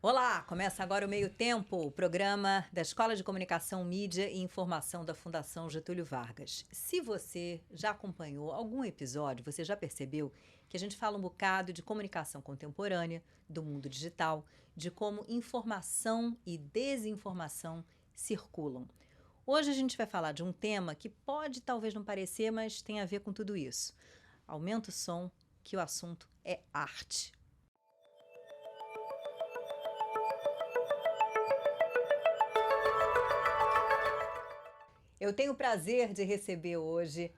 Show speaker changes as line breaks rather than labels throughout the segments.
Olá, começa agora o Meio Tempo, o programa da Escola de Comunicação, Mídia e Informação da Fundação Getúlio Vargas. Se você já acompanhou algum episódio, você já percebeu que a gente fala um bocado de comunicação contemporânea, do mundo digital, de como informação e desinformação circulam. Hoje a gente vai falar de um tema que pode talvez não parecer, mas tem a ver com tudo isso. Aumenta o som, que o assunto é arte. Eu tenho o prazer de receber hoje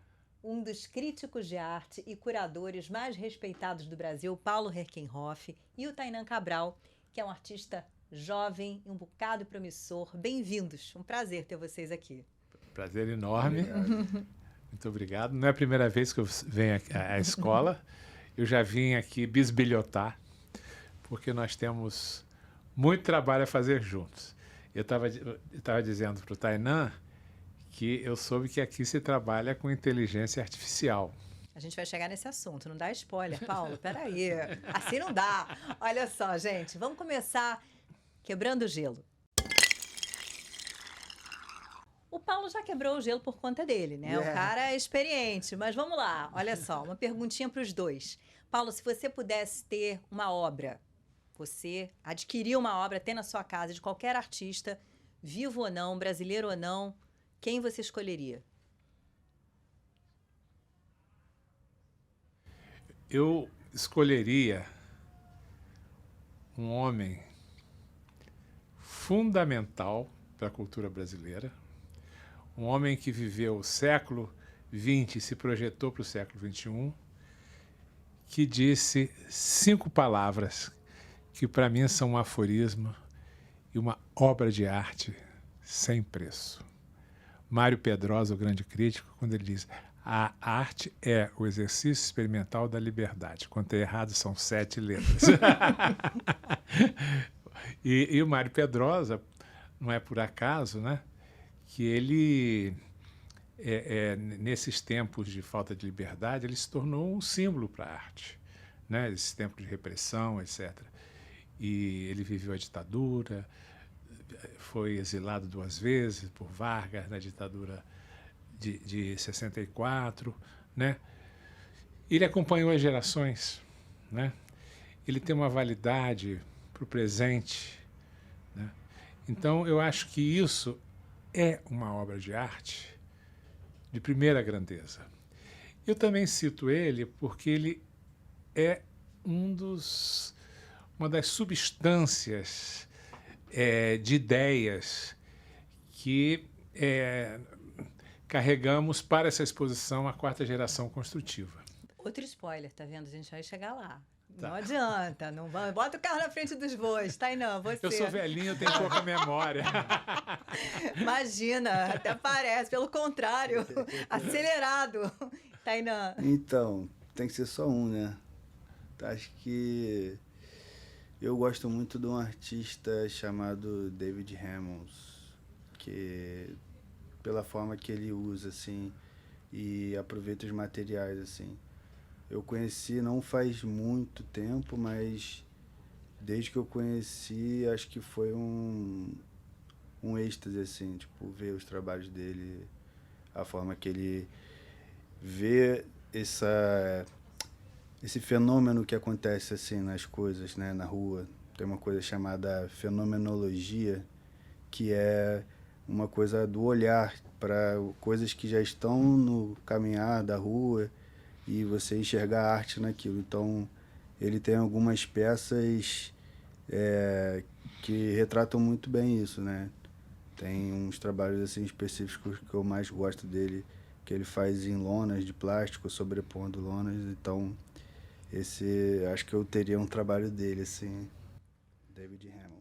um dos críticos de arte e curadores mais respeitados do Brasil, Paulo Herkenhoff, e o Tainan Cabral, que é um artista jovem e um bocado promissor. Bem-vindos, um prazer ter vocês aqui.
Prazer enorme. Muito obrigado. Não é a primeira vez que eu venho à escola. Eu já vim aqui bisbilhotar, porque nós temos muito trabalho a fazer juntos. Eu estava dizendo para o Tainan que eu soube que aqui se trabalha com inteligência artificial.
A gente vai chegar nesse assunto, não dá spoiler, Paulo, peraí. Assim não dá. Olha só, gente, vamos começar quebrando o gelo. O Paulo já quebrou o gelo por conta dele, né? O cara é experiente, mas vamos lá. Olha só, uma perguntinha para os dois. Paulo, se você pudesse ter uma obra, você adquirir uma obra, ter na sua casa, de qualquer artista, vivo ou não, brasileiro ou não, quem você escolheria?
Eu escolheria um homem fundamental para a cultura brasileira, um homem que viveu o século XX e se projetou para o século XXI, que disse 5 palavras que para mim são um aforismo e uma obra de arte sem preço. Mário Pedrosa, o grande crítico, quando ele diz: a arte é o exercício experimental da liberdade. Contei errado, são 7 letras. E o Mário Pedrosa, não é por acaso, né, que ele, nesses tempos de falta de liberdade, ele se tornou um símbolo para a arte, né, esse tempo de repressão, etc. E ele viveu a ditadura, foi exilado 2 vezes por Vargas na ditadura de 64, né? Ele acompanhou as gerações, né? Ele tem uma validade para o presente, né? Então, eu acho que isso é uma obra de arte de primeira grandeza. Eu também cito ele porque ele é uma das substâncias de ideias que carregamos para essa exposição, a 4ª geração construtiva.
Outro spoiler, tá vendo? A gente vai chegar lá.
Tá.
Não adianta, não vai. Bota o carro na frente dos bois, Tainan, você.
Eu sou velhinho, eu tenho pouca memória.
Imagina, até parece, pelo contrário, acelerado. Tainan.
Então, tem que ser só um, né? Acho que eu gosto muito de um artista chamado David Hammons, que pela forma que ele usa, assim, e aproveita os materiais, assim. Eu conheci não faz muito tempo, mas desde que eu conheci, acho que foi um êxtase, assim, tipo, ver os trabalhos dele, a forma que ele vê esse fenômeno que acontece assim nas coisas, né, na rua. Tem uma coisa chamada fenomenologia, que é uma coisa do olhar para coisas que já estão no caminhar da rua e você enxergar a arte naquilo. Então, ele tem algumas peças que retratam muito bem isso, né? Tem uns trabalhos assim específicos que eu mais gosto dele, que ele faz em lonas de plástico, sobrepondo lonas. Então, acho que eu teria um trabalho dele, assim, David Hammons.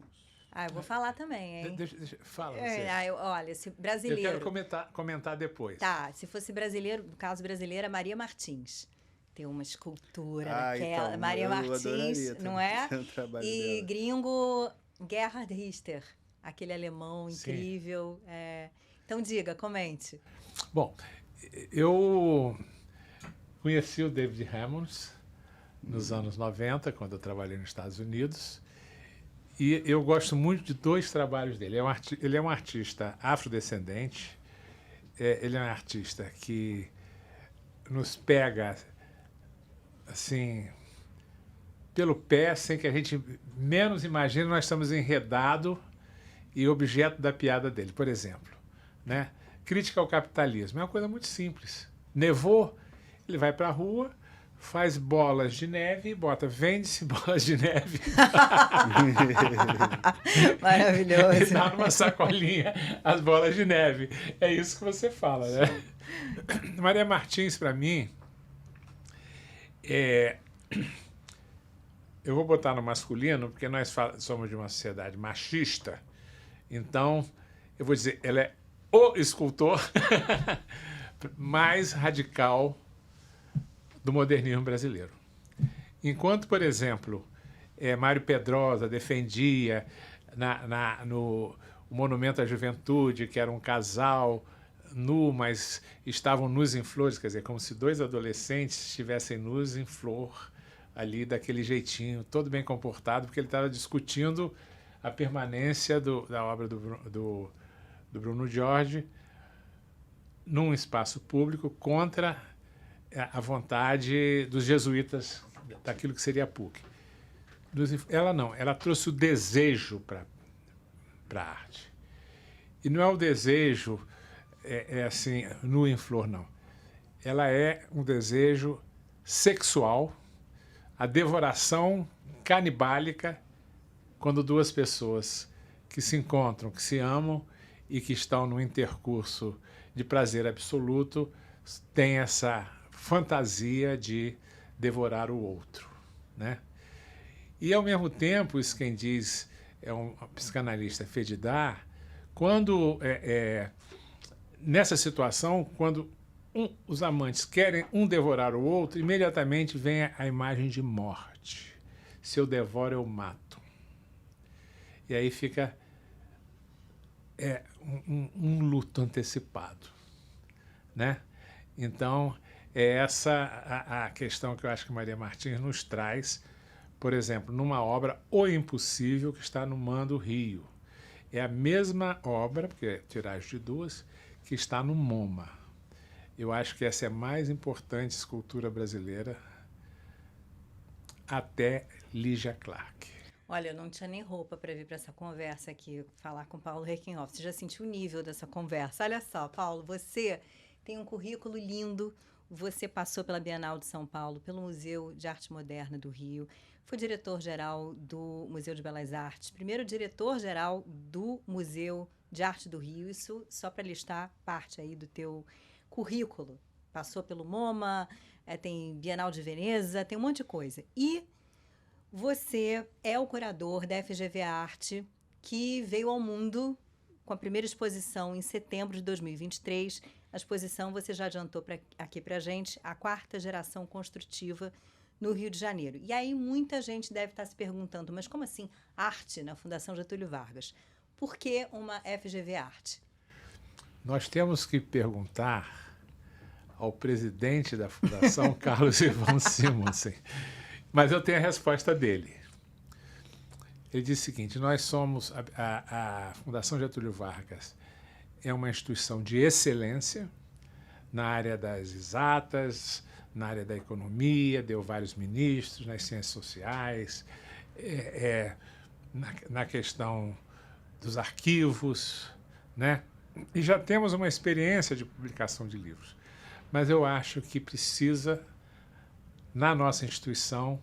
Ah, eu vou falar também, hein?
Fala você.
Olha, se brasileiro...
Eu quero comentar depois.
Tá, se fosse brasileiro, no caso brasileiro, é Maria Martins. Tem uma escultura daquela.
Então,
Maria Martins, não é?
Um
E
dela.
gringo, Gerhard Richter, aquele alemão incrível. Então diga, comente.
Bom, eu conheci o David Hammons nos anos 90, quando eu trabalhei nos Estados Unidos, E eu gosto muito de dois trabalhos dele. Ele é um artista afrodescendente, ele é um artista que nos pega assim pelo pé, sem que a gente menos imagine, nós estamos enredados e objeto da piada dele. Por exemplo, né? Crítica ao capitalismo é uma coisa muito simples. Nevou, ele vai para a rua, faz bolas de neve e bota, vende-se bolas de neve.
Maravilhoso.
E dá numa sacolinha as bolas de neve. É isso que você fala, né? Maria Martins, para mim, eu vou botar no masculino, porque nós somos de uma sociedade machista, então eu vou dizer, ela é o escultor mais radical do modernismo brasileiro. Enquanto, por exemplo, Mário Pedrosa defendia no Monumento à Juventude, que era um casal nu, mas estavam nus em flores, quer dizer, como se dois adolescentes estivessem nus em flor, ali daquele jeitinho, todo bem comportado, porque ele estava discutindo a permanência da obra do Bruno Jorge num espaço público contra a vontade dos jesuítas daquilo que seria a PUC. Ela não, ela trouxe o desejo para a arte. E não é o desejo assim, nu em flor, não. Ela é um desejo sexual, a devoração canibálica, quando duas pessoas que se encontram, que se amam e que estão num intercurso de prazer absoluto têm essa fantasia de devorar o outro, né? E, ao mesmo tempo, isso quem diz é um psicanalista Fedidar, quando nessa situação, quando os amantes querem um devorar o outro, imediatamente vem a imagem de morte. Se eu devoro, eu mato. E aí fica um luto antecipado, né? Então, é essa a questão que eu acho que Maria Martins nos traz, por exemplo, numa obra O Impossível, que está no Mando Rio. É a mesma obra, porque é tiragem de duas, que está no MoMA. Eu acho que essa é a mais importante escultura brasileira até Lígia Clark.
Olha, eu não tinha nem roupa para vir para essa conversa aqui, falar com o Paulo Requenhoff. Você já sentiu o nível dessa conversa? Olha só, Paulo, você tem um currículo lindo. Você passou pela Bienal de São Paulo, pelo Museu de Arte Moderna do Rio, foi diretor-geral do Museu de Belas Artes, primeiro diretor-geral do Museu de Arte do Rio. Isso só para listar parte aí do teu currículo. Passou pelo MoMA, tem Bienal de Veneza, tem um monte de coisa. E você é o curador da FGV Arte, que veio ao mundo com a primeira exposição em setembro de 2023. A exposição, você já adiantou aqui para a gente, a quarta geração construtiva no Rio de Janeiro. E aí muita gente deve estar se perguntando, mas como assim arte na Fundação Getúlio Vargas? Por que uma FGV Arte?
Nós temos que perguntar ao presidente da Fundação, Carlos Ivan Simonsen. Mas eu tenho a resposta dele. Ele disse o seguinte, nós somos, a Fundação Getúlio Vargas é uma instituição de excelência na área das exatas, na área da economia, deu vários ministros, nas ciências sociais, na questão dos arquivos, né? E já temos uma experiência de publicação de livros. Mas eu acho que precisa, na nossa instituição,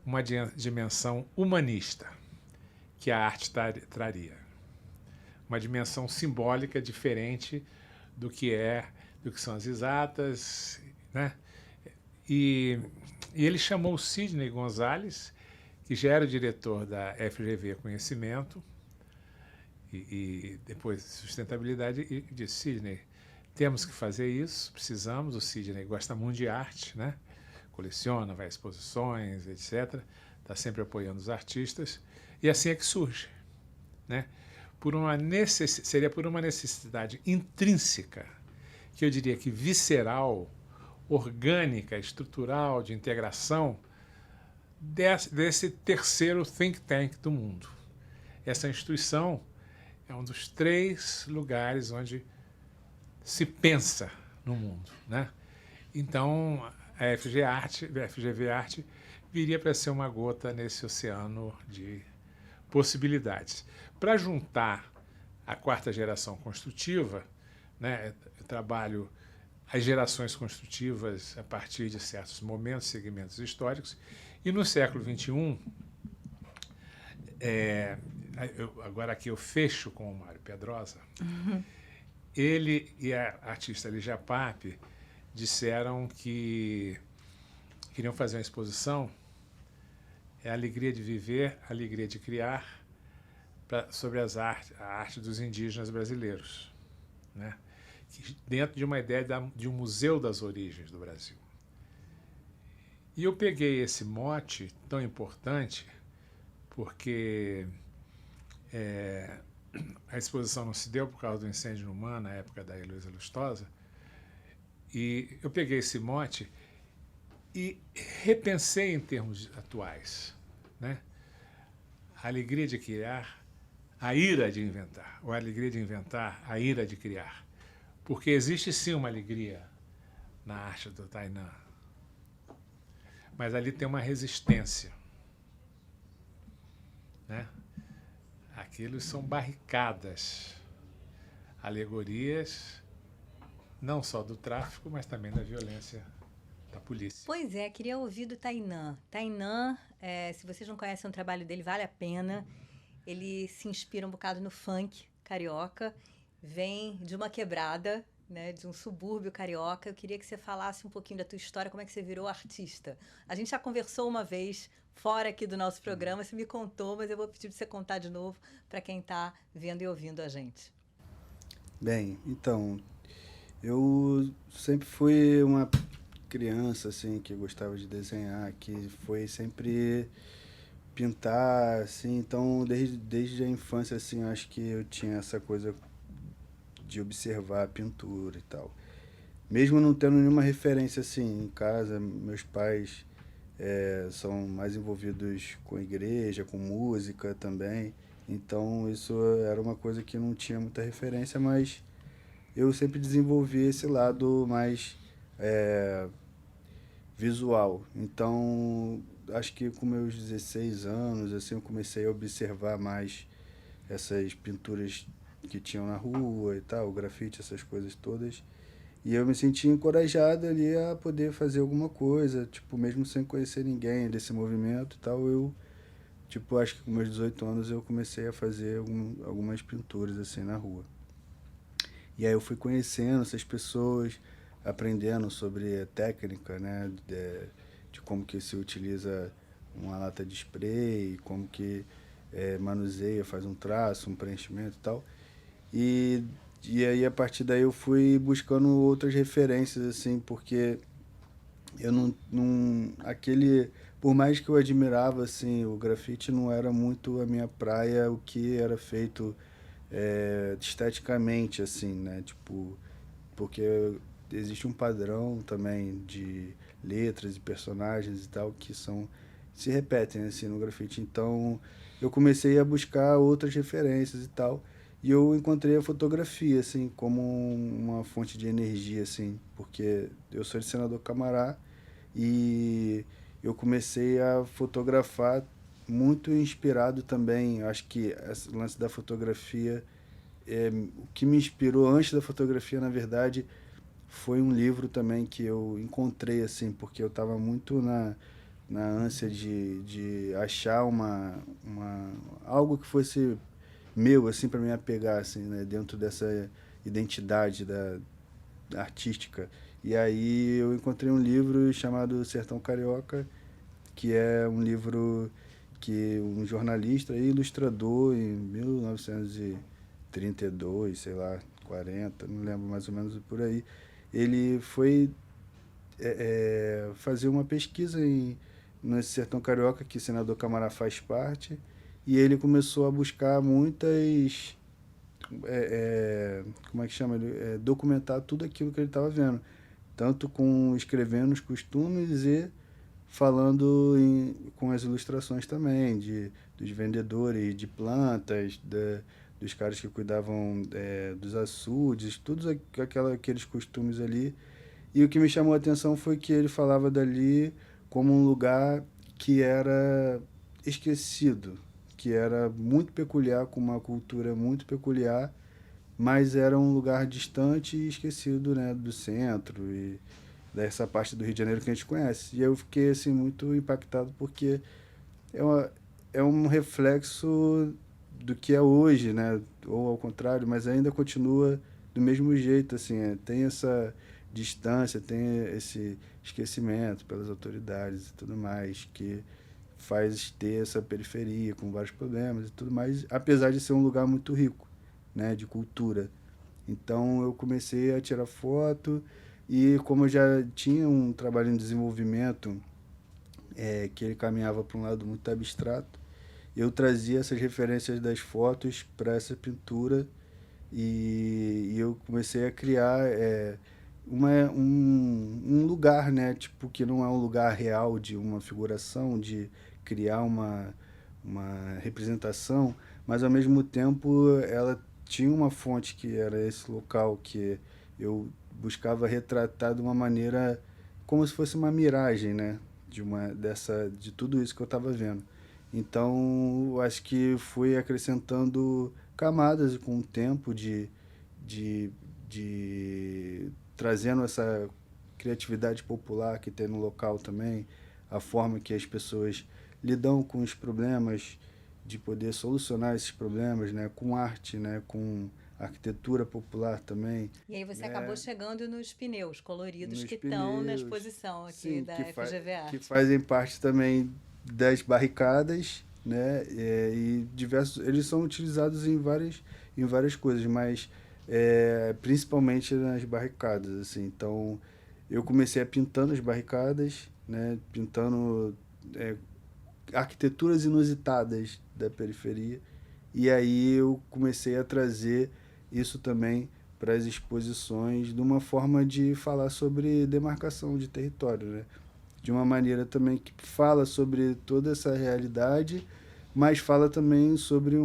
uma dimensão humanista que a arte traria. Uma dimensão simbólica diferente do que são as exatas, né? E ele chamou o Sidney Gonzalez, que já era o diretor da FGV Conhecimento, e depois Sustentabilidade, e disse, Sidney, temos que fazer isso, precisamos. O Sidney gosta muito de arte, né? Coleciona, vai a exposições, etc. Está sempre apoiando os artistas. E assim é que surge, né? Seria por uma necessidade intrínseca, que eu diria que visceral, orgânica, estrutural, de integração, desse terceiro think tank do mundo, essa instituição é um dos 3 lugares onde se pensa no mundo, né? Então, a FGV Arte viria para ser uma gota nesse oceano de possibilidades. Para juntar a 4ª geração construtiva, né, eu trabalho as gerações construtivas a partir de certos momentos, segmentos históricos, e no século XXI, agora aqui eu fecho com o Mário Pedrosa, ele e a artista Lígia Pape disseram que queriam fazer uma exposição, a alegria de viver, a alegria de criar, sobre a arte dos indígenas brasileiros, né? Dentro de uma ideia de um museu das origens do Brasil. E eu peguei esse mote tão importante porque a exposição não se deu por causa do incêndio no MAN, na época da Heloísa Lustosa, e eu peguei esse mote e repensei em termos atuais, né? A alegria de criar, a ira de inventar, ou a alegria de inventar, a ira de criar. Porque existe sim uma alegria na arte do Tainan, mas ali tem uma resistência, né? Aquilo são barricadas, alegorias, não só do tráfico, mas também da violência da polícia.
Pois é, queria ouvir do Tainan. Tainan, se vocês não conhecem o trabalho dele, vale a pena. Ele se inspira um bocado no funk carioca, vem de uma quebrada, né, de um subúrbio carioca. Eu queria que você falasse um pouquinho da tua história, como é que você virou artista. A gente já conversou uma vez fora aqui do nosso programa, você me contou, mas eu vou pedir para você contar de novo para quem está vendo e ouvindo a gente.
Bem, então, eu sempre fui uma criança, assim, que gostava de desenhar, que foi sempre pintar, assim, então, desde a infância, assim, acho que eu tinha essa coisa de observar a pintura e tal. Mesmo não tendo nenhuma referência, assim, em casa, meus pais são mais envolvidos com igreja, com música também, então isso era uma coisa que não tinha muita referência, mas eu sempre desenvolvi esse lado mais visual. Então, acho que com meus 16 anos, assim, eu comecei a observar mais essas pinturas que tinham na rua e tal, o grafite, essas coisas todas. E eu me senti encorajado ali a poder fazer alguma coisa, tipo, mesmo sem conhecer ninguém desse movimento e tal, eu, tipo, acho que com meus 18 anos eu comecei a fazer algumas pinturas, assim, na rua. E aí eu fui conhecendo essas pessoas, aprendendo sobre a técnica, né, de como que se utiliza uma lata de spray, como que manuseia, faz um traço, um preenchimento e tal. E aí, a partir daí, eu fui buscando outras referências, assim, porque eu por mais que eu admirava, assim, o grafite não era muito a minha praia, o que era feito esteticamente, assim, né, tipo, porque existe um padrão também de letras e personagens e tal que se repetem, assim, no grafite. Então, eu comecei a buscar outras referências e tal. E eu encontrei a fotografia, assim, como uma fonte de energia, assim, porque eu sou de Senador Camará e eu comecei a fotografar muito inspirado também. Acho que esse lance da fotografia, o que me inspirou antes da fotografia, na verdade, foi um livro também que eu encontrei, assim, porque eu estava muito na ânsia de achar algo que fosse meu, assim, para me apegar, assim, né, dentro dessa identidade artística. E aí eu encontrei um livro chamado Sertão Carioca, que é um livro que um jornalista e ilustrador em 1932, sei lá, 40, não lembro, mais ou menos por aí, ele foi fazer uma pesquisa nesse Sertão Carioca, que o Senador Camará faz parte, e ele começou a buscar muitas, como é que chama, documentar tudo aquilo que ele estava vendo, tanto escrevendo os costumes e falando com as ilustrações também, de dos vendedores de plantas, dos caras que cuidavam dos açudes, todos aqueles costumes ali. E o que me chamou a atenção foi que ele falava dali como um lugar que era esquecido, que era muito peculiar, com uma cultura muito peculiar, mas era um lugar distante e esquecido, né, do centro e dessa parte do Rio de Janeiro que a gente conhece. E eu fiquei assim muito impactado porque é um reflexo do que é hoje, né, ou ao contrário, mas ainda continua do mesmo jeito, assim, tem essa distância, tem esse esquecimento pelas autoridades e tudo mais, que faz ter essa periferia com vários problemas e tudo mais, apesar de ser um lugar muito rico, né, de cultura. Então eu comecei a tirar foto e como eu já tinha um trabalho em desenvolvimento que ele caminhava para um lado muito abstrato, eu trazia essas referências das fotos para essa pintura e eu comecei a criar um lugar, né, tipo, que não é um lugar real de uma figuração, de criar uma representação, mas ao mesmo tempo ela tinha uma fonte que era esse local que eu buscava retratar de uma maneira como se fosse uma miragem, né, de tudo isso que eu estava vendo. Então, eu acho que fui acrescentando camadas com o tempo de trazendo essa criatividade popular que tem no local também, a forma que as pessoas lidam com os problemas, de poder solucionar esses problemas, né, com arte, né, com arquitetura popular também.
E aí você acabou chegando nos pneus coloridos que
Pneus,
estão na exposição aqui
sim,
da FGV Arte.
que fazem parte também das barricadas, né? E diversos, eles são utilizados em várias coisas, mas principalmente nas barricadas, assim. Então, eu comecei a pintando as barricadas, né? Pintando arquiteturas inusitadas da periferia. E aí eu comecei a trazer isso também para as exposições de uma forma de falar sobre demarcação de território, né? De uma maneira também que fala sobre toda essa realidade, mas fala também sobre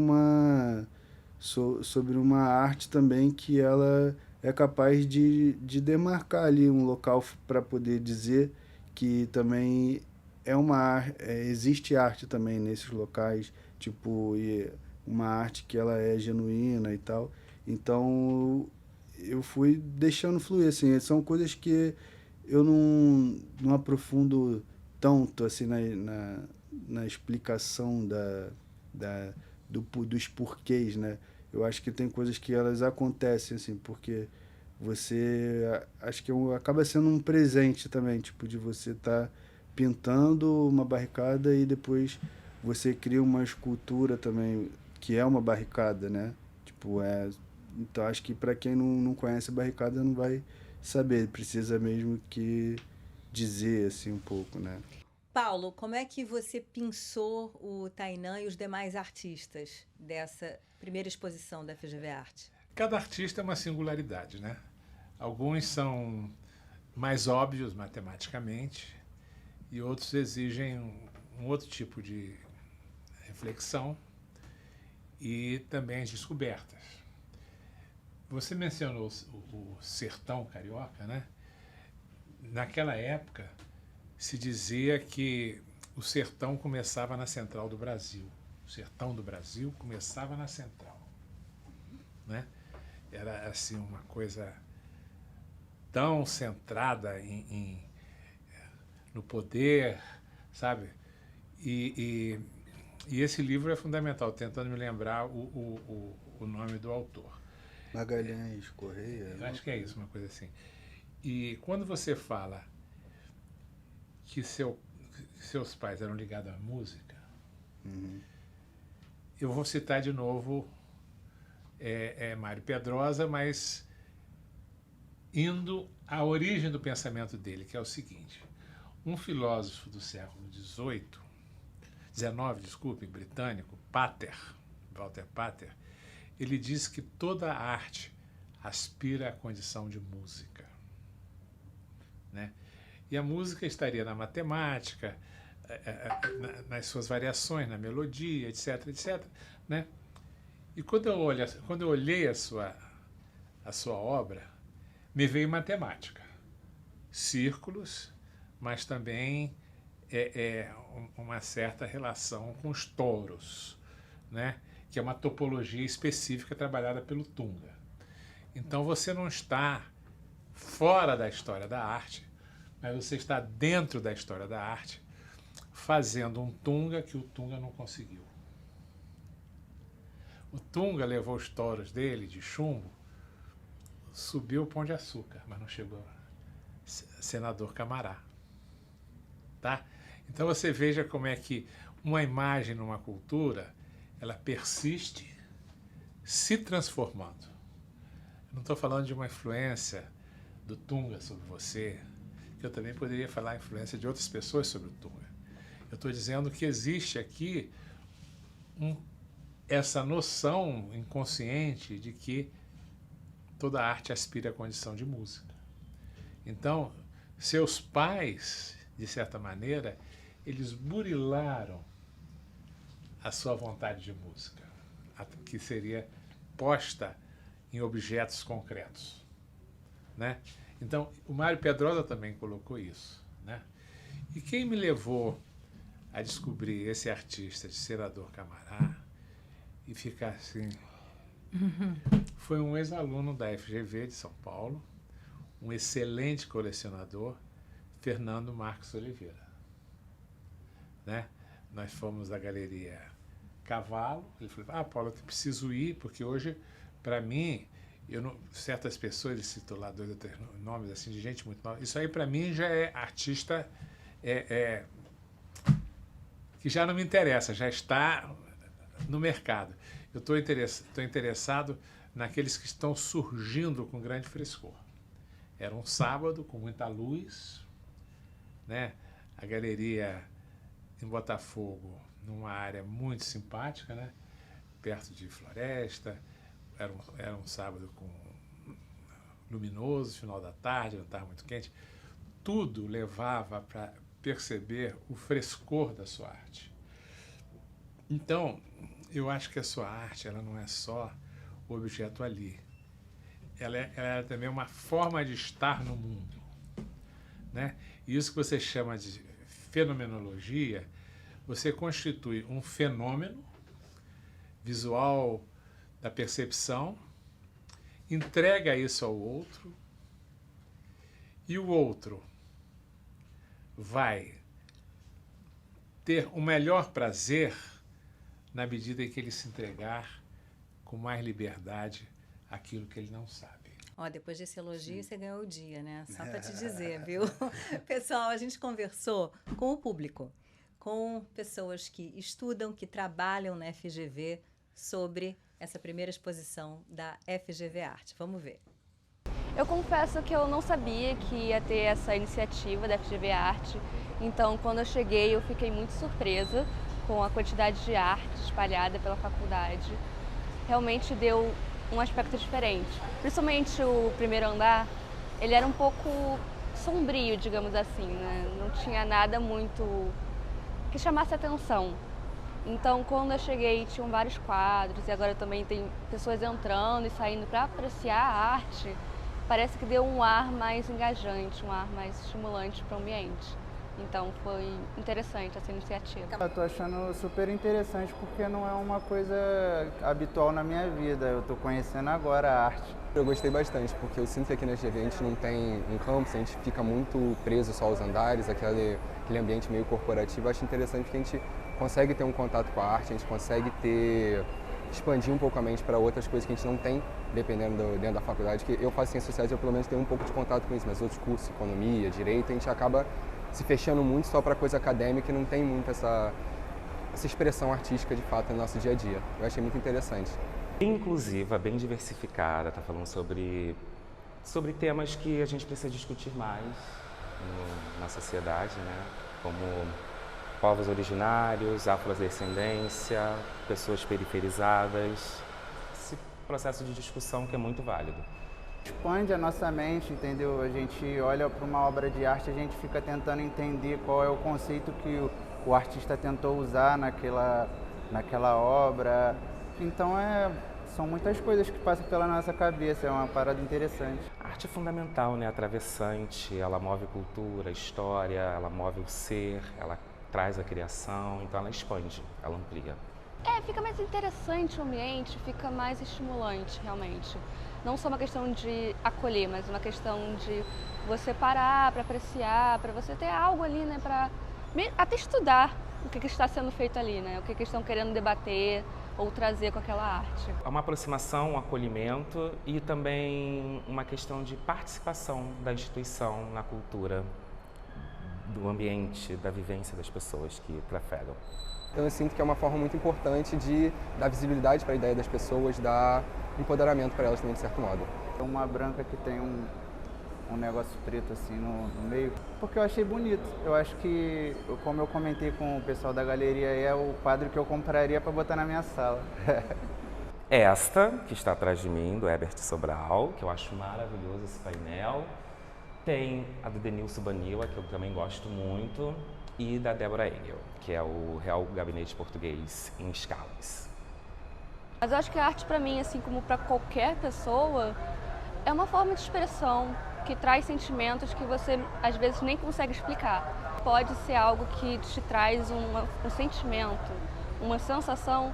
sobre uma arte também que ela é capaz de demarcar ali um local para poder dizer que também existe arte também nesses locais, tipo, uma arte que ela é genuína e tal. Então eu fui deixando fluir, assim, são coisas que eu não aprofundo tanto assim na explicação dos porquês, né? Eu acho que tem coisas que elas acontecem, assim, porque acho que acaba sendo um presente também, tipo, de você estar pintando uma barricada e depois você cria uma escultura também, que é uma barricada, né? Tipo, então acho que para quem não conhece a barricada não vai saber, precisa mesmo que dizer assim um pouco, né?
Paulo, como é que você pensou o Tainan e os demais artistas dessa primeira exposição da FGV Arte?
Cada artista é uma singularidade, né? Alguns são mais óbvios matematicamente e outros exigem um outro tipo de reflexão e também as descobertas. Você mencionou o sertão carioca, né? Naquela época se dizia que o sertão começava na central do Brasil. O sertão do Brasil começava na central, né? Era assim uma coisa tão centrada no poder, sabe? E esse livro é fundamental, tentando me lembrar o nome do autor.
Magalhães Correia.
Eu acho que é isso, uma coisa assim. E quando você fala que seus pais eram ligados à música, eu vou citar de novo Mário Pedrosa, mas indo à origem do pensamento dele, que é o seguinte: um filósofo do século XIX, britânico, Walter Pater, ele diz que toda arte aspira à condição de música, né? E a música estaria na matemática, nas suas variações, na melodia, etc, etc, né? E quando eu olhei a sua obra, me veio matemática, círculos, mas também uma certa relação com os touros, né? Que é uma topologia específica trabalhada pelo Tunga. Então você não está fora da história da arte, mas você está dentro da história da arte, fazendo um Tunga que o Tunga não conseguiu. O Tunga levou os touros dele de chumbo, subiu o Pão de Açúcar, mas não chegou a Senador Camará. Tá? Então você veja como é que uma imagem numa cultura, ela persiste se transformando. Eu não estou falando de uma influência do Tunga sobre você, que eu também poderia falar a influência de outras pessoas sobre o Tunga. Eu estou dizendo que existe aqui essa noção inconsciente de que toda arte aspira à condição de música. Então, seus pais, de certa maneira, eles burilaram a sua vontade de música, que seria posta em objetos concretos, né? Então, o Mário Pedrosa também colocou isso, né? E quem me levou a descobrir esse artista de Senador Camará e ficar assim, foi um ex-aluno da FGV de São Paulo, um excelente colecionador, Fernando Marcos Oliveira, né? Nós fomos à Galeria Cavalo, ele falou, Paulo, eu preciso ir, porque hoje, para mim, certas pessoas, ele citou lá 2 ou 3 nomes assim, de gente muito nova, isso aí para mim já é artista que já não me interessa, já está no mercado. Eu estou interessado naqueles que estão surgindo com grande frescor. Era um sábado com muita luz, né? A galeria em Botafogo, numa área muito simpática, né? Perto de floresta. Era um sábado luminoso, final da tarde, não estava muito quente. Tudo levava para perceber o frescor da sua arte. Então, eu acho que a sua arte, ela não é só o objeto ali. Ela é também uma forma de estar no mundo, né? E isso que você chama de fenomenologia, você constitui um fenômeno visual da percepção, entrega isso ao outro, e o outro vai ter o melhor prazer na medida em que ele se entregar com mais liberdade àquilo que ele não sabe.
Ó, depois desse elogio, você ganhou o dia, né? Só para te dizer, viu? Pessoal, a gente conversou com o público, com pessoas que estudam, que trabalham na FGV sobre essa primeira exposição da FGV Arte. Vamos ver.
Eu confesso que eu não sabia que ia ter essa iniciativa da FGV Arte, então quando eu cheguei eu fiquei muito surpresa com a quantidade de arte espalhada pela faculdade. Realmente deu um aspecto diferente. Principalmente o primeiro andar, ele era um pouco sombrio, digamos assim, né? Não tinha nada muito que chamasse atenção. Então, quando eu cheguei, tinham vários quadros e agora também tem pessoas entrando e saindo para apreciar a arte. Parece que deu um ar mais engajante, um ar mais estimulante para o ambiente. Então, foi interessante essa iniciativa.
Eu tô achando super interessante porque não é uma coisa habitual na minha vida. Eu tô conhecendo agora a arte.
Eu gostei bastante, porque eu sinto que aqui na FGV a gente não tem um campus, a gente fica muito preso só aos andares, aquele ambiente meio corporativo. Eu acho interessante porque a gente consegue ter um contato com a arte, a gente consegue expandir um pouco a mente para outras coisas que a gente não tem, dependendo dentro da faculdade. Que eu faço ciências sociais, eu pelo menos tenho um pouco de contato com isso, mas outros cursos, economia, direito, a gente acaba se fechando muito só para coisa acadêmica e não tem muito essa expressão artística de fato no nosso dia a dia. Eu achei muito interessante.
Bem inclusiva, bem diversificada, está falando sobre temas que a gente precisa discutir mais na sociedade, né? Como povos originários, afrodescendência, pessoas periferizadas, esse processo de discussão que é muito válido.
Expande a nossa mente, entendeu? A gente olha para uma obra de arte, a gente fica tentando entender qual é o conceito que o artista tentou usar naquela obra. Então são muitas coisas que passam pela nossa cabeça, é uma parada interessante.
A arte é fundamental, né? Atravessante, ela move cultura, história, ela move o ser, ela traz a criação, então ela expande, ela amplia.
Fica mais interessante o ambiente, fica mais estimulante, realmente. Não só uma questão de acolher, mas uma questão de você parar para apreciar, para você ter algo ali, né, para até estudar o que está sendo feito ali, né, o que eles estão querendo debater ou trazer com aquela arte.
É uma aproximação, um acolhimento e também uma questão de participação da instituição na cultura, do ambiente, da vivência das pessoas que trafegam.
Então eu sinto que é uma forma muito importante de dar visibilidade para a ideia das pessoas, dar empoderamento para elas também, de certo modo.
Tem uma branca que tem um negócio preto assim no meio, porque eu achei bonito. Eu acho que, como eu comentei com o pessoal da galeria, é o quadro que eu compraria para botar na minha sala.
Esta, que está atrás de mim, do Herbert Sobral, que eu acho maravilhoso esse painel. Tem a do Denilson Banila, que eu também gosto muito, e da Débora Engel, que é o Real Gabinete Português em escalas.
Mas eu acho que a arte, para mim, assim como para qualquer pessoa, é uma forma de expressão que traz sentimentos que você, às vezes, nem consegue explicar. Pode ser algo que te traz um sentimento, uma sensação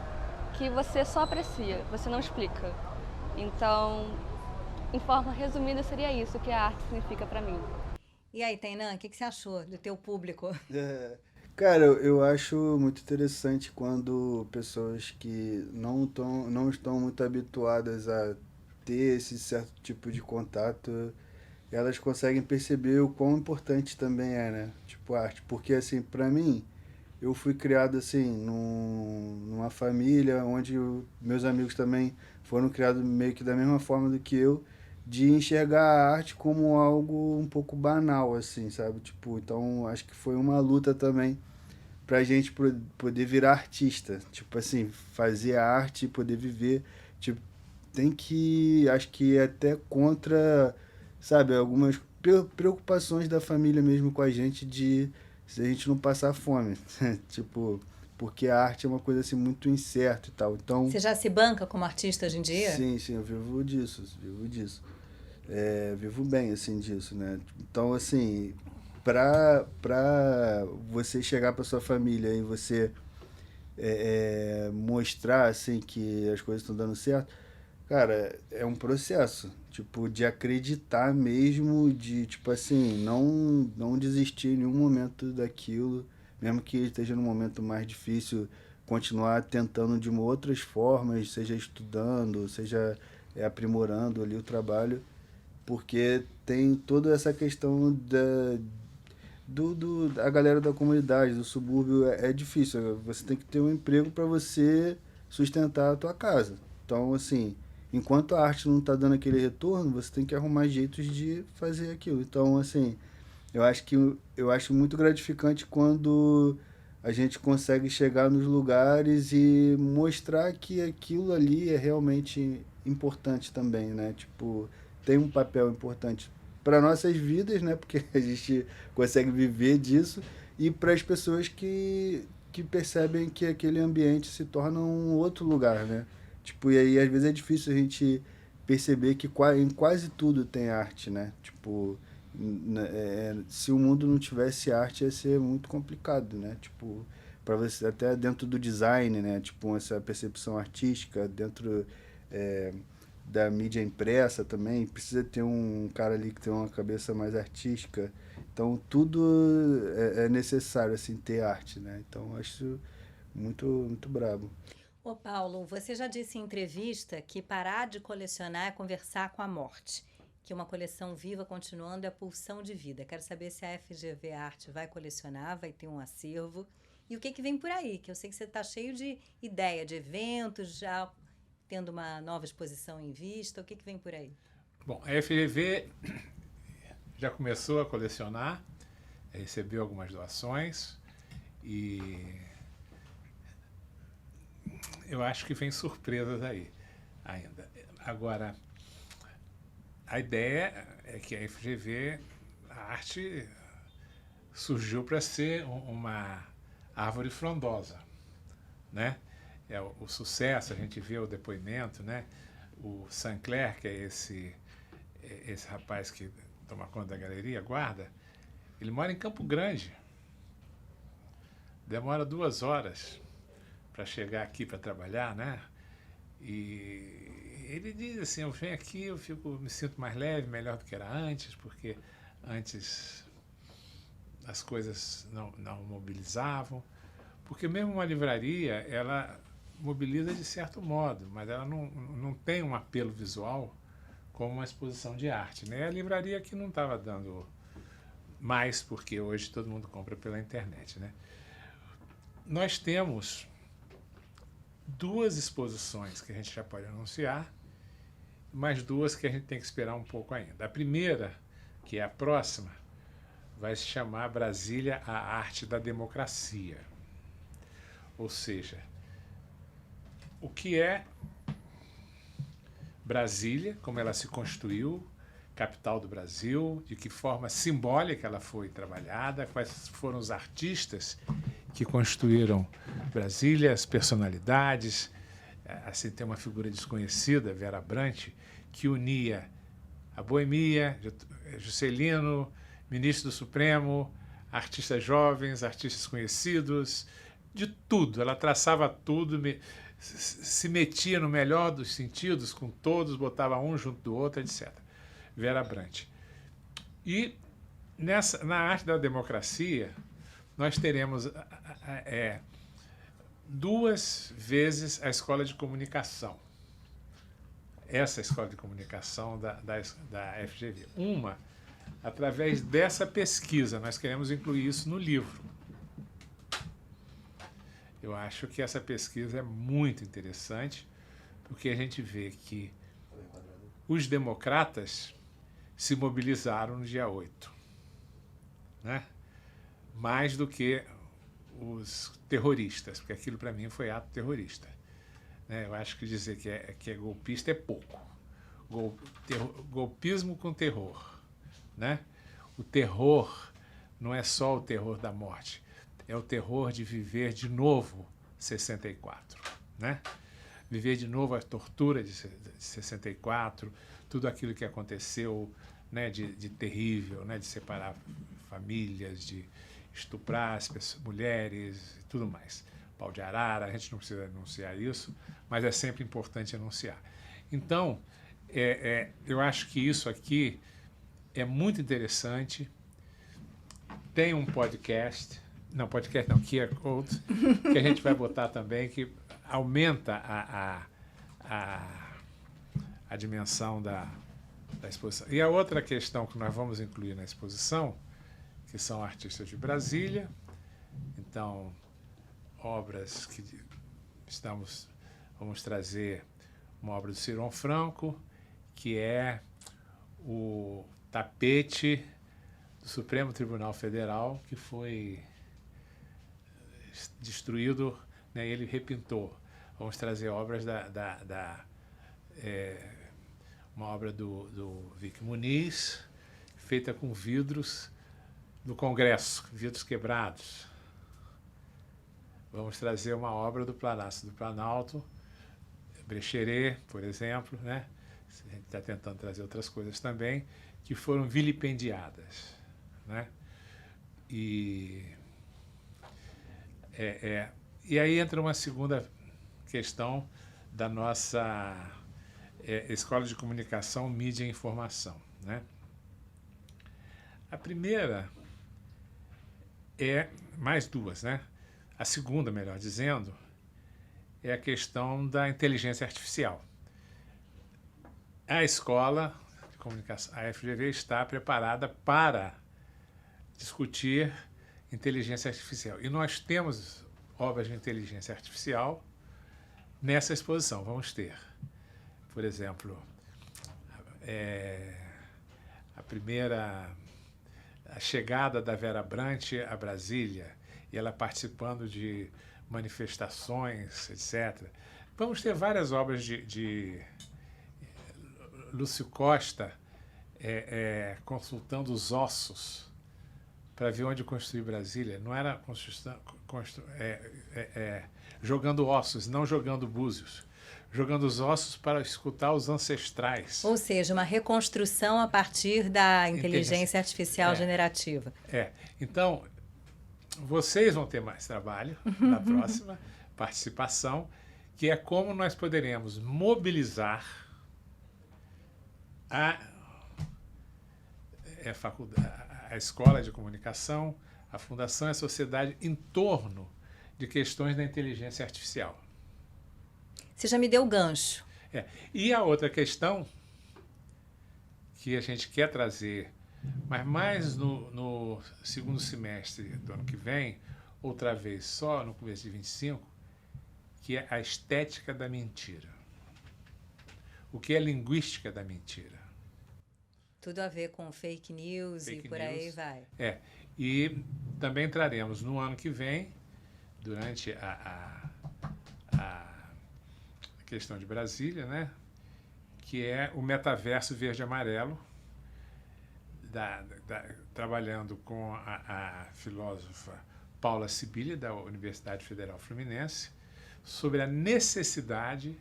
que você só aprecia, você não explica. Então, em forma resumida, seria isso que a arte significa para mim.
E aí, Tainan, o que você achou do teu público?
Cara, eu acho muito interessante quando pessoas que não estão muito habituadas a ter esse certo tipo de contato, elas conseguem perceber o quão importante também é, né? Tipo, a arte. Porque, assim, pra mim, eu fui criado, assim, numa família onde meus amigos também foram criados meio que da mesma forma do que eu, de enxergar a arte como algo um pouco banal, assim, sabe? Tipo, então, acho que foi uma luta também pra gente poder virar artista. Tipo assim, fazer a arte e poder viver. Tipo, tem que, acho que é até contra, sabe, algumas preocupações da família mesmo com a gente de se a gente não passar fome. Tipo, porque a arte é uma coisa assim muito incerta e tal. Então,
Você já se banca como artista hoje em dia?
sim, eu vivo disso, vivo bem, assim, disso, né? Então, assim, pra você chegar pra sua família e você mostrar, assim, que as coisas estão dando certo, cara, é um processo, tipo, de acreditar mesmo, de, tipo assim, não desistir em nenhum momento daquilo, mesmo que esteja num momento mais difícil, continuar tentando de outras formas, seja estudando, seja aprimorando ali o trabalho, porque tem toda essa questão da galera da comunidade, do subúrbio, é difícil. Você tem que ter um emprego para você sustentar a tua casa. Então, assim, enquanto a arte não está dando aquele retorno, você tem que arrumar jeitos de fazer aquilo. Então, assim, eu acho muito gratificante quando a gente consegue chegar nos lugares e mostrar que aquilo ali é realmente importante também, né? Tipo, tem um papel importante para nossas vidas, né? Porque a gente consegue viver disso e para as pessoas que percebem que aquele ambiente se torna um outro lugar, né? Tipo, e aí às vezes é difícil a gente perceber que em quase tudo tem arte, né? Tipo, se o mundo não tivesse arte ia ser muito complicado, né? Tipo, para você até dentro do design, né? Tipo, essa percepção artística dentro da mídia impressa também, precisa ter um cara ali que tem uma cabeça mais artística. Então, tudo é necessário, assim, ter arte, né? Então, acho muito, muito brabo.
Ô Paulo, você já disse em entrevista que parar de colecionar é conversar com a morte, que uma coleção viva continuando é a pulsão de vida. Quero saber se a FGV Arte vai colecionar, vai ter um acervo, e o que vem por aí, que eu sei que você está cheio de ideia, de eventos, já tendo uma nova exposição em vista, o que vem por aí?
Bom, a FGV já começou a colecionar, recebeu algumas doações e eu acho que vem surpresas aí ainda. Agora, a ideia é que a FGV, a arte surgiu para ser uma árvore frondosa, né? É o sucesso, a gente vê o depoimento, né? O Sancler, que é esse rapaz que toma conta da galeria, guarda, ele mora em Campo Grande. Demora 2 horas para chegar aqui para trabalhar, né? E ele diz assim, eu venho aqui, me sinto mais leve, melhor do que era antes, porque antes as coisas não mobilizavam. Porque mesmo uma livraria, ela mobiliza de certo modo, mas ela não tem um apelo visual como uma exposição de arte, né? A livraria que não estava dando mais, porque hoje todo mundo compra pela internet, né? Nós temos 2 exposições que a gente já pode anunciar, mais 2 que a gente tem que esperar um pouco ainda. A primeira, que é a próxima, vai se chamar Brasília, a Arte da Democracia. Ou seja, o que é Brasília, como ela se construiu, capital do Brasil, de que forma simbólica ela foi trabalhada, quais foram os artistas que construíram Brasília, as personalidades. Assim, tem uma figura desconhecida, Vera Brant, que unia a boemia, Juscelino, ministro do Supremo, artistas jovens, artistas conhecidos, de tudo. Ela traçava tudo, se metia no melhor dos sentidos com todos, botava um junto do outro, etc. Vera Brant. E na arte da democracia, nós teremos 2 vezes a escola de comunicação. Essa escola de comunicação da FGV. Uma, através dessa pesquisa, nós queremos incluir isso no livro. Eu acho que essa pesquisa é muito interessante, porque a gente vê que os democratas se mobilizaram no dia 8, né? Mais do que os terroristas, porque aquilo para mim foi ato terrorista, né? Eu acho que dizer que é golpista é pouco. Golpismo com terror, né? O terror não é só o terror da morte, é o terror de viver de novo 64, né? Viver de novo a tortura de 64, tudo aquilo que aconteceu, né, de terrível, né, de separar famílias, de estuprar as mulheres e tudo mais. Pau de arara, a gente não precisa anunciar isso, mas é sempre importante anunciar. Então, eu acho que isso aqui é muito interessante. Tem um podcast não, QR Code, que a gente vai botar também, que aumenta a dimensão da exposição. E a outra questão que nós vamos incluir na exposição, que são artistas de Brasília, então, obras que vamos trazer uma obra do Ciron Franco, que é o tapete do Supremo Tribunal Federal, que foi destruído, né, ele repintou. Vamos trazer obras uma obra do Vic Muniz, feita com vidros do Congresso, vidros quebrados. Vamos trazer uma obra do Palácio do Planalto, Brecheret, por exemplo, né? A gente está tentando trazer outras coisas também, que foram vilipendiadas, né? E aí entra uma segunda questão da nossa Escola de Comunicação, Mídia e Informação, né? A primeira mais 2, né? A segunda, melhor dizendo, é a questão da inteligência artificial. A escola de comunicação, a FGV, está preparada para discutir inteligência artificial. E nós temos obras de inteligência artificial nessa exposição. Vamos ter, por exemplo, a chegada da Vera Brant a Brasília, e ela participando de manifestações, etc. Vamos ter várias obras de Lúcio Costa consultando os ossos para ver onde construir Brasília. Não era jogando ossos, não jogando búzios. Jogando os ossos para escutar os ancestrais.
Ou seja, uma reconstrução a partir da inteligência artificial generativa.
Então, vocês vão ter mais trabalho na próxima participação, que é como nós poderemos mobilizar a Escola de Comunicação, a Fundação e a sociedade em torno de questões da inteligência artificial.
Você já me deu o gancho.
E a outra questão que a gente quer trazer, mas mais no segundo semestre do ano que vem, outra vez só no começo de 25, que é a estética da mentira. O que é linguística da mentira?
Tudo a ver com fake news e por aí vai.
E também traremos no ano que vem, durante a questão de Brasília, né, que é o metaverso verde-amarelo, trabalhando com a filósofa Paula Sibili, da Universidade Federal Fluminense, sobre a necessidade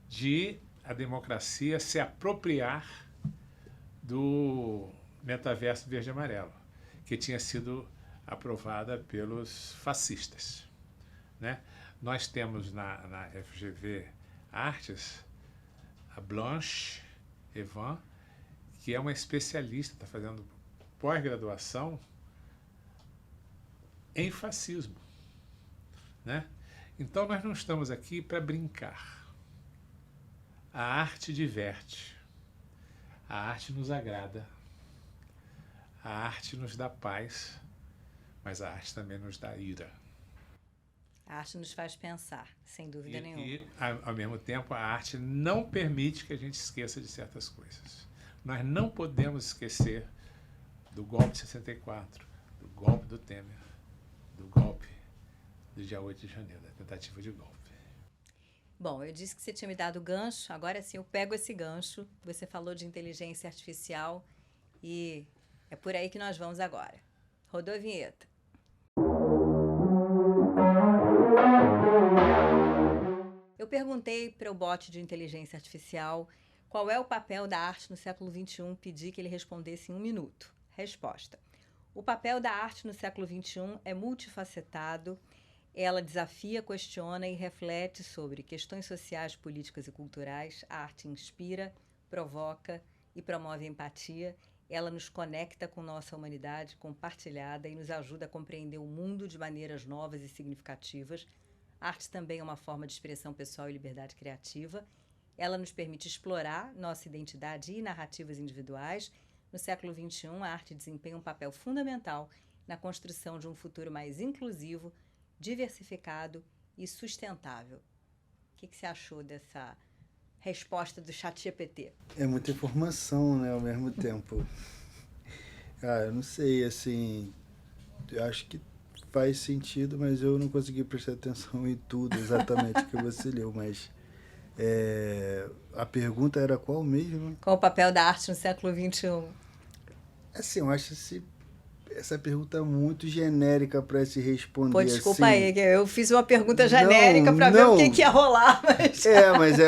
de a democracia se apropriar do metaverso verde-amarelo, que tinha sido aprovada pelos fascistas, né? Nós temos na FGV Artes a Blanche Evan, que é uma especialista, está fazendo pós-graduação em fascismo, né? Então nós não estamos aqui para brincar. A arte diverte, a arte nos agrada, a arte nos dá paz, mas a arte também nos dá ira.
A arte nos faz pensar, sem dúvida nenhuma.
E, ao mesmo tempo, a arte não permite que a gente esqueça de certas coisas. Nós não podemos esquecer do golpe de 64, do golpe do Temer, do golpe do dia 8 de janeiro, da tentativa de golpe.
Bom, eu disse que você tinha me dado gancho, agora sim eu pego esse gancho. Você falou de inteligência artificial e é por aí que nós vamos agora. Rodou a vinheta. Eu perguntei para o bot de inteligência artificial qual é o papel da arte no século XXI, pedi que ele respondesse em 1 minuto. Resposta: o papel da arte no século XXI é multifacetado, ela desafia, questiona e reflete sobre questões sociais, políticas e culturais. A arte inspira, provoca e promove a empatia. Ela nos conecta com nossa humanidade compartilhada e nos ajuda a compreender o mundo de maneiras novas e significativas. A arte também é uma forma de expressão pessoal e liberdade criativa. Ela nos permite explorar nossa identidade e narrativas individuais. No século XXI, a arte desempenha um papel fundamental na construção de um futuro mais inclusivo, diversificado e sustentável. O que você achou dessa resposta do ChatGPT?
É muita informação, né, ao mesmo tempo. Eu não sei, assim, eu acho que faz sentido, mas eu não consegui prestar atenção em tudo exatamente que você leu, mas a pergunta era qual mesmo?
Qual o papel da arte no século XXI?
Assim, eu acho essa pergunta é muito genérica para se responder.
Pô, desculpa
assim.
aí, eu fiz uma pergunta genérica para ver o que ia rolar. Mas...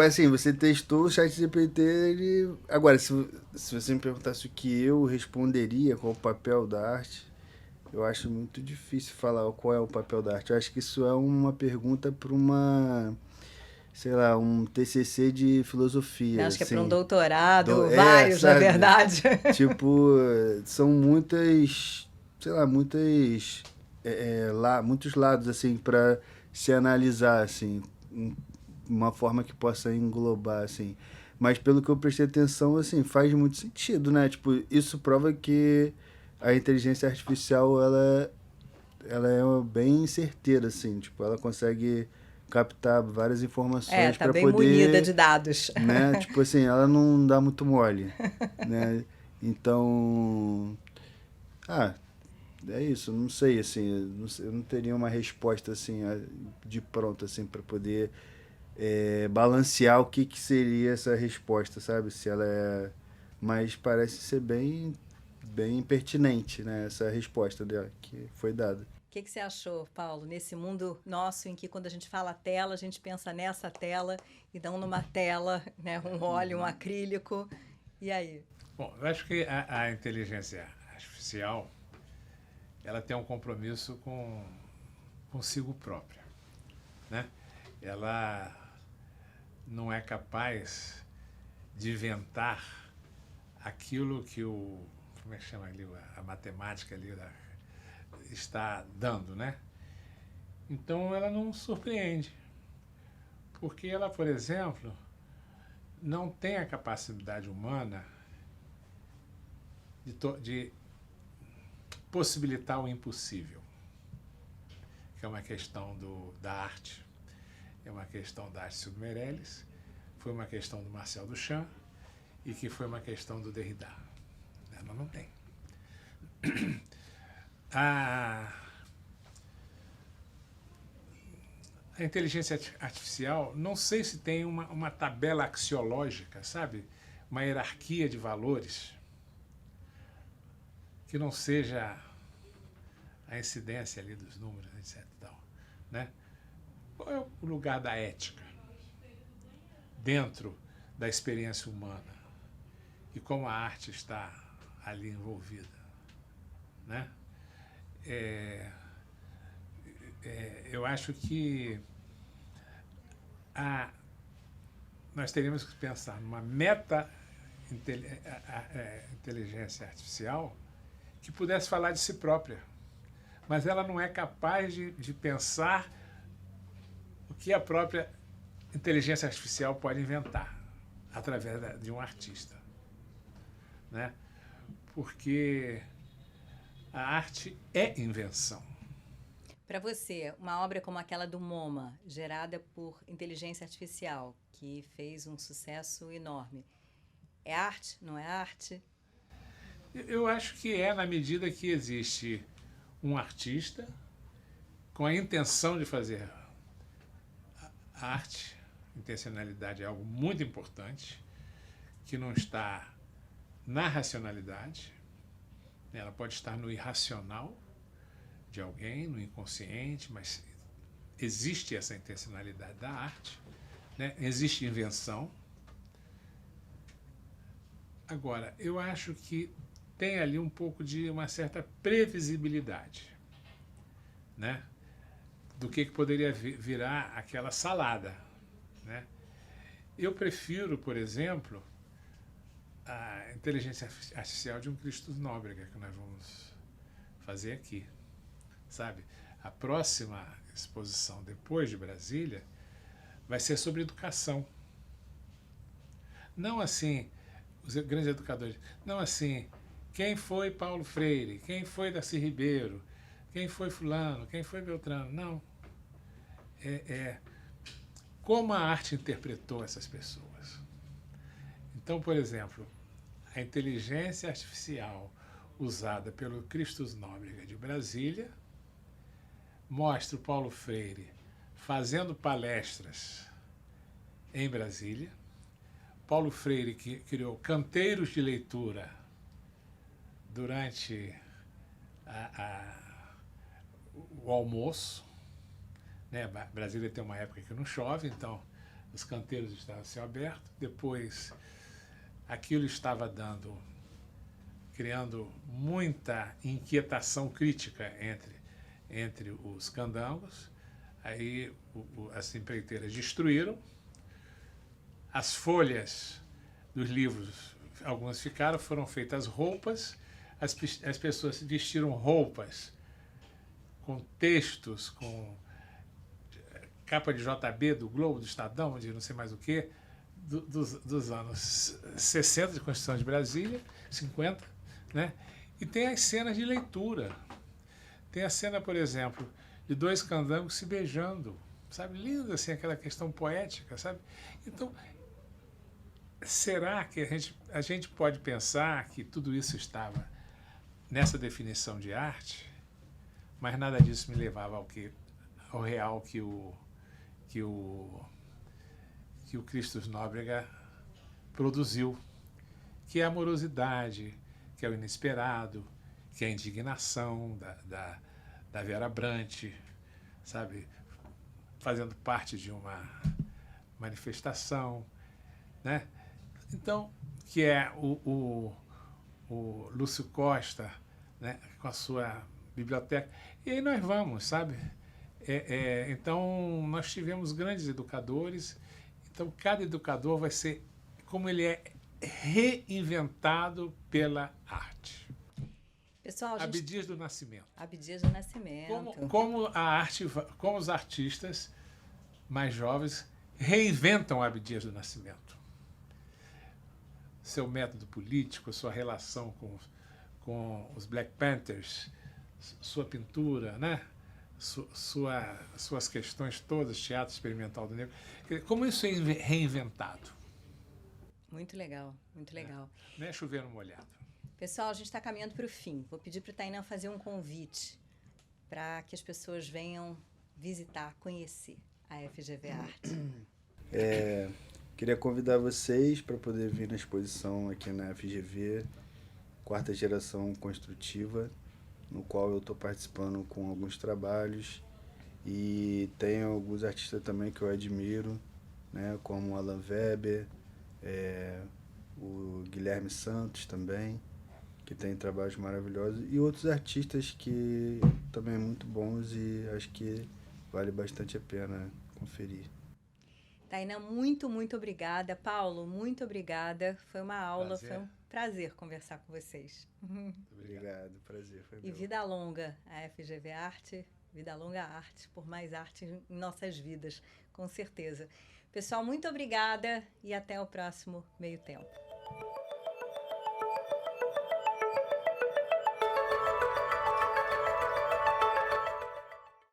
assim, você testou o ChatGPT, ele... Agora, se você me perguntasse o que eu responderia, qual o papel da arte, eu acho muito difícil falar qual é o papel da arte. Eu acho que isso é uma pergunta para um TCC de filosofia.
Acho que
assim.
é para um doutorado, vários, na verdade.
Tipo, são muitos lados, assim, para se analisar, assim, uma forma que possa englobar, assim. Mas pelo que eu prestei atenção, assim, faz muito sentido, né? Tipo, isso prova que a inteligência artificial, ela é bem certeira, assim, tipo, ela consegue captar várias informações
tá
para
bem
poder...
munida de dados.
Né? Tipo assim, ela não dá muito mole, né? Então... é isso, não sei, assim, eu não teria uma resposta, assim, de pronto, assim, para poder balancear o que seria essa resposta, sabe? Se ela é... Mas parece ser bem pertinente, né? Essa resposta dela que foi dada.
que você achou, Paulo, nesse mundo nosso em que quando a gente fala tela, a gente pensa nessa tela e não numa tela, né? Um óleo, um acrílico. E aí?
Bom, eu acho que a inteligência artificial, ela tem um compromisso consigo própria, né? Ela não é capaz de inventar aquilo que como é que chama ali, a matemática ali está dando, né? Então ela não surpreende, porque ela, por exemplo, não tem a capacidade humana de possibilitar o impossível, que é uma questão da arte, é uma questão da Arcildo Meirelles, foi uma questão do Marcel Duchamp e que foi uma questão do Derrida. Ela não tem. A inteligência artificial, não sei se tem uma tabela axiológica, sabe? Uma hierarquia de valores que não seja a incidência ali dos números, etc. Né? Qual é o lugar da ética dentro da experiência humana e como a arte está ali envolvida, né? Eu acho que nós teríamos que pensar numa inteligência artificial que pudesse falar de si própria, mas ela não é capaz de pensar o que a própria inteligência artificial pode inventar através de um artista, né? Porque a arte é invenção.
Para você, uma obra como aquela do MoMA, gerada por inteligência artificial, que fez um sucesso enorme, é arte? Não é arte?
Eu acho que é, na medida que existe um artista com a intenção de fazer arte. Intencionalidade é algo muito importante, que não está na racionalidade, né? Ela pode estar no irracional de alguém, no inconsciente, mas existe essa intencionalidade da arte, né? Existe invenção. Agora, eu acho que tem ali um pouco de uma certa previsibilidade, né? Do que poderia virar aquela salada, né? Eu prefiro, por exemplo, a inteligência artificial de um Christus Nóbrega, que nós vamos fazer aqui, sabe? A próxima exposição, depois de Brasília, vai ser sobre educação. Não assim, os grandes educadores, não assim, quem foi Paulo Freire, quem foi Darcy Ribeiro, quem foi fulano, quem foi Beltrano, não. Como a arte interpretou essas pessoas. Então, por exemplo, a inteligência artificial usada pelo Christus Nóbrega de Brasília mostra o Paulo Freire fazendo palestras em Brasília. Paulo Freire que criou canteiros de leitura durante o almoço, né? Brasília tem uma época que não chove, então os canteiros estavam a céu aberto. Depois, aquilo estava criando muita inquietação crítica entre os candangos. Aí as empreiteiras destruíram. As folhas dos livros, algumas foram feitas roupas. As pessoas vestiram roupas com textos, com capa de JB, do Globo, do Estadão, de não sei mais o quê, dos anos 60, de Constituição de Brasília, 50, né? E tem as cenas de leitura. Tem a cena, por exemplo, de dois candangos se beijando, sabe? Lindo, assim, aquela questão poética, sabe? Então, será que a gente pode pensar que tudo isso estava nessa definição de arte, mas nada disso me levava ao real que o Christus Nóbrega produziu, que é a amorosidade, que é o inesperado, que é a indignação da da Vera Brant, sabe, fazendo parte de uma manifestação, né? Então, que é o Lúcio Costa, né, com a sua biblioteca. E aí nós vamos, sabe? Então, nós tivemos grandes educadores. Então, cada educador vai ser como ele é reinventado pela arte.
Pessoal,
Abdias do Nascimento.
Abdias do Nascimento.
Como a arte, como os artistas mais jovens reinventam Abdias do Nascimento. Seu método político, sua relação com os Black Panthers, sua pintura, né? Suas questões todas, teatro experimental do negro. Como isso é reinventado?
Muito legal, muito legal.
Não é chover no molhado.
Pessoal, a gente está caminhando para o fim. Vou pedir para o Tainan fazer um convite para que as pessoas venham visitar, conhecer a FGV Arte.
Queria convidar vocês para poder vir na exposição aqui na FGV, quarta geração construtiva, no qual eu estou participando com alguns trabalhos, e tem alguns artistas também que eu admiro, né, como o Alan Weber, o Guilherme Santos também, que tem trabalhos maravilhosos, e outros artistas que também são muito bons e acho que vale bastante a pena conferir.
Tainan, muito, muito obrigada. Paulo, muito obrigada. Foi uma aula,
Prazer.
foi um prazer conversar com vocês.
Obrigado, prazer foi
E
meu.
vida longa a FGV Arte, vida longa a arte, por mais arte em nossas vidas, com certeza. Pessoal, muito obrigada e até o próximo Meio Tempo.